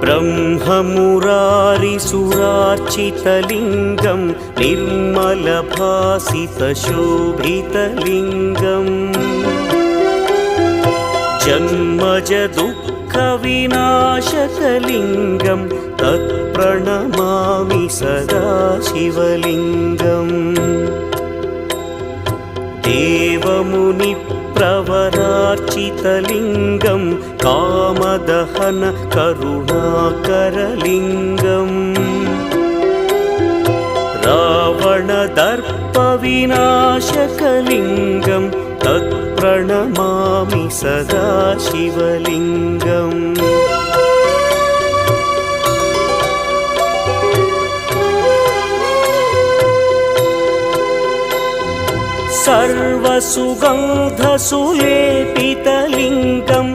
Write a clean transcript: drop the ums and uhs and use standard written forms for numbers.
ब्रह्ममुरारिसुरार्चितलिङ्गं निर्मलभासितशोभितलिङ्गम् जन्मजदुःखविनाशकलिङ्गं तत्प्रणमामि सदा शिवलिङ्गम् देवमुनिप्रवरार्चितलिङ्गं कामदहन करुणाकरलिङ्गम् रावणदर्पविनाशकलिङ्गं तत्प्रणमामि सदा शिवलिङ्गम् सर्वसुगन्धसुलेपितलिङ्गं